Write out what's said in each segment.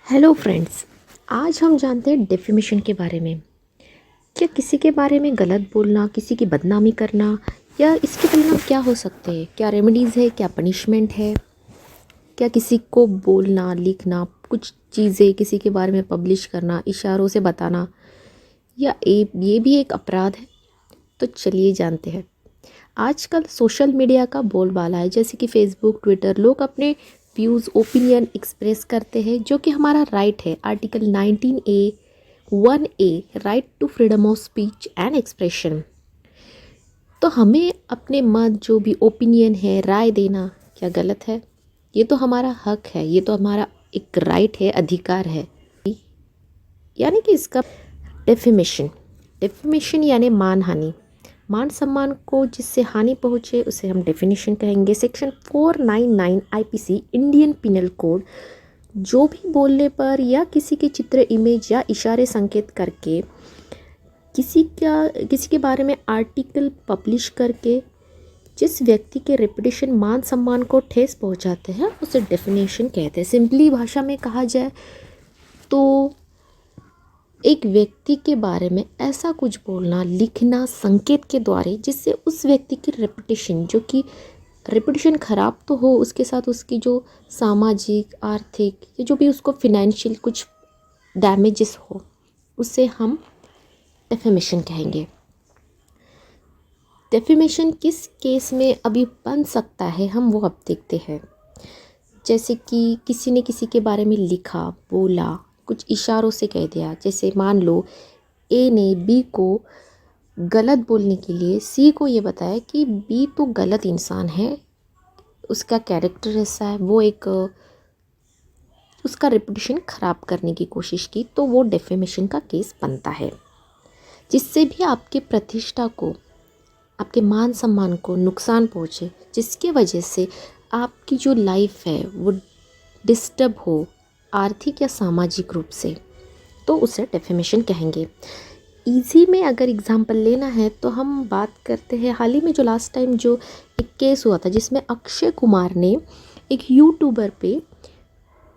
Hello friends. आज हम जानते हैं डेफिमेशन के बारे में। क्या किसी के बारे में गलत बोलना, किसी की बदनामी करना या इसके परिणाम क्या हो सकते हैं? क्या रेमेडीज़ है, क्या पनिशमेंट है? क्या किसी को बोलना, लिखना, कुछ चीज़ें किसी के बारे में पब्लिश करना, इशारों से बताना, या ये भी एक अपराध है? तो चलिए जानते हैं। आजकल सोशल मीडिया का बोलबाला है, जैसे कि फेसबुक, ट्विटर। लोग अपने व्यूज़, ओपिनियन एक्सप्रेस करते हैं, जो कि हमारा राइट है। Article 19A(1)(a) right to freedom of speech and expression. तो हमें अपने मत, जो भी ओपिनियन है, राय देना क्या गलत है? ये तो हमारा हक है, ये तो हमारा एक राइट है, अधिकार है। यानी कि इसका डेफिमेशन डेफिमेशन यानी मानहानि, मान सम्मान को जिससे हानि पहुँचे उसे हम डेफिनेशन कहेंगे। Section 499 IPC Indian penal code, जो भी बोलने पर या किसी के चित्र, इमेज या इशारे संकेत करके किसी के बारे में आर्टिकल पब्लिश करके जिस व्यक्ति के रेपुटेशन, मान सम्मान को ठेस पहुंचाते हैं उसे डेफिनेशन कहते हैं। सिंपली भाषा में कहा जाए तो एक व्यक्ति के बारे में ऐसा कुछ बोलना, लिखना संकेत के द्वारा जिससे उस व्यक्ति की रेपुटेशन, जो कि रेपुटेशन खराब तो हो, उसके साथ उसकी जो सामाजिक, आर्थिक या जो भी उसको फिनेंशियल कुछ डैमेजेस हो, उसे हम डेफेमेशन कहेंगे। डेफेमेशन किस केस में अभी बन सकता है, हम वो अब देखते हैं। जैसे कि किसी ने किसी के बारे में लिखा, बोला, कुछ इशारों से कह दिया। जैसे मान लो ए ने बी को गलत बोलने के लिए सी को ये बताया कि बी तो गलत इंसान है, उसका कैरेक्टर ऐसा है, वो एक उसका रेपुटेशन ख़राब करने की कोशिश की, तो वो डेफेमेशन का केस बनता है। जिससे भी आपके प्रतिष्ठा को, आपके मान सम्मान को नुकसान पहुँचे, जिसके वजह से आपकी जो लाइफ है वो डिस्टर्ब हो, आर्थिक या सामाजिक रूप से, तो उसे डेफेमेशन कहेंगे। इजी में अगर एग्जांपल लेना है तो हम बात करते हैं हाल ही में जो लास्ट टाइम जो एक केस हुआ था, जिसमें अक्षय कुमार ने एक यूट्यूबर पे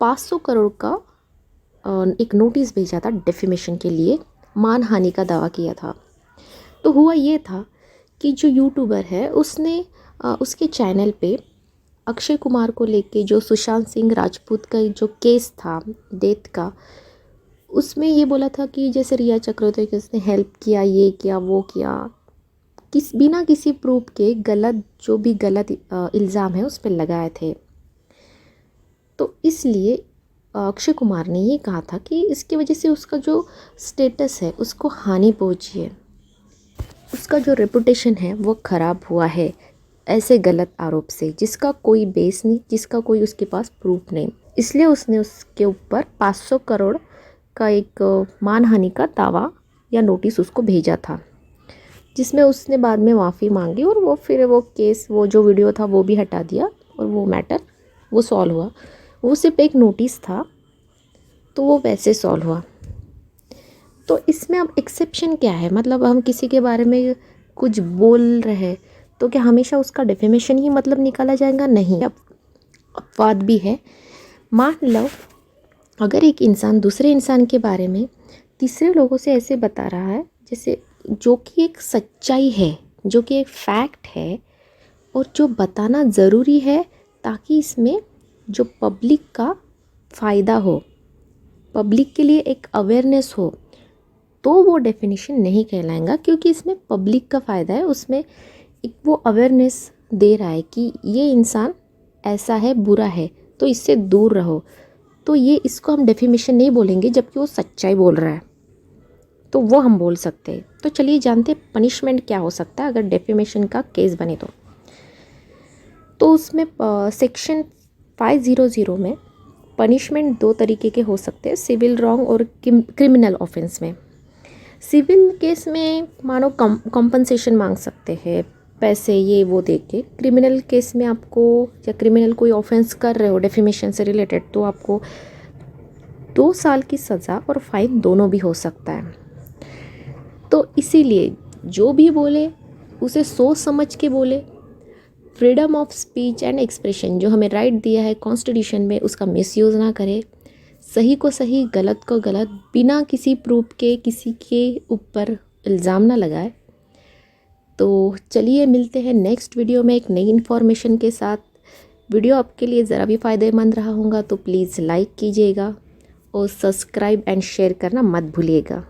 500 करोड़ का एक नोटिस भेजा था डेफेमेशन के लिए, मानहानि का दावा किया था। तो हुआ ये था कि जो यूट्यूबर है उसने उसके चैनल पे अक्षय कुमार को लेके जो सुशांत सिंह राजपूत का जो केस था डेथ का, उसमें ये बोला था कि जैसे रिया चक्रवर्ती की उसने हेल्प किया, ये किया, वो किया, बिना किसी प्रूफ के गलत, जो भी गलत इल्ज़ाम है उस पर लगाए थे। तो इसलिए अक्षय कुमार ने ये कहा था कि इसकी वजह से उसका जो स्टेटस है उसको हानि पहुंची है, उसका जो रेपुटेशन है वो ख़राब हुआ है, ऐसे गलत आरोप से जिसका कोई बेस नहीं, जिसका कोई उसके पास प्रूफ नहीं। इसलिए उसने उसके ऊपर 500 करोड़ का एक मानहानि का दावा या नोटिस उसको भेजा था, जिसमें उसने बाद में माफ़ी मांगी और वो फिर वो केस, वो जो वीडियो था वो भी हटा दिया और वो मैटर वो सॉल्व हुआ। वो सिर्फ एक नोटिस था, तो वो वैसे सॉल्व हुआ। तो इसमें अब एक्सेप्शन क्या है? मतलब हम किसी के बारे में कुछ बोल रहे हैं तो क्या हमेशा उसका डेफेमेशन ही मतलब निकाला जाएगा? नहीं, अब अपवाद भी है। मान लो अगर एक इंसान दूसरे इंसान के बारे में तीसरे लोगों से ऐसे बता रहा है, जैसे जो कि एक सच्चाई है, जो कि एक फैक्ट है और जो बताना ज़रूरी है, ताकि इसमें जो पब्लिक का फ़ायदा हो, पब्लिक के लिए एक अवेयरनेस हो, तो वो डेफिनेशन नहीं कहलाएगा, क्योंकि इसमें पब्लिक का फ़ायदा है। उसमें एक वो अवेयरनेस दे रहा है कि ये इंसान ऐसा है, बुरा है, तो इससे दूर रहो। तो ये, इसको हम डेफिमेशन नहीं बोलेंगे, जबकि वो सच्चाई बोल रहा है, तो वो हम बोल सकते हैं। तो चलिए जानते हैं पनिशमेंट क्या हो सकता है अगर डेफिमेशन का केस बने तो उसमें सेक्शन 500 में पनिशमेंट 2 तरीके के हो सकते हैं, सिविल रॉन्ग और क्रिमिनल ऑफेंस में। सिविल केस में मानो कॉम्पनसेशन मांग सकते हैं, पैसे ये वो दे के। क्रिमिनल केस में आपको, या क्रिमिनल कोई ऑफेंस कर रहे हो डेफिमेशन से रिलेटेड, तो आपको 2 साल की सज़ा और फाइन दोनों भी हो सकता है। तो इसीलिए जो भी बोले उसे सोच समझ के बोले। Freedom of speech and expression जो हमें राइट दिया है कॉन्स्टिट्यूशन में, उसका मिसयूज़ ना करे। सही को सही, गलत को गलत, बिना किसी प्रूफ के किसी के ऊपर इल्ज़ाम ना लगाए। तो चलिए मिलते हैं नेक्स्ट वीडियो में एक नई इन्फॉर्मेशन के साथ। वीडियो आपके लिए ज़रा भी फ़ायदेमंद रहा होगा तो प्लीज़ लाइक कीजिएगा और सब्सक्राइब एंड शेयर करना मत भूलिएगा।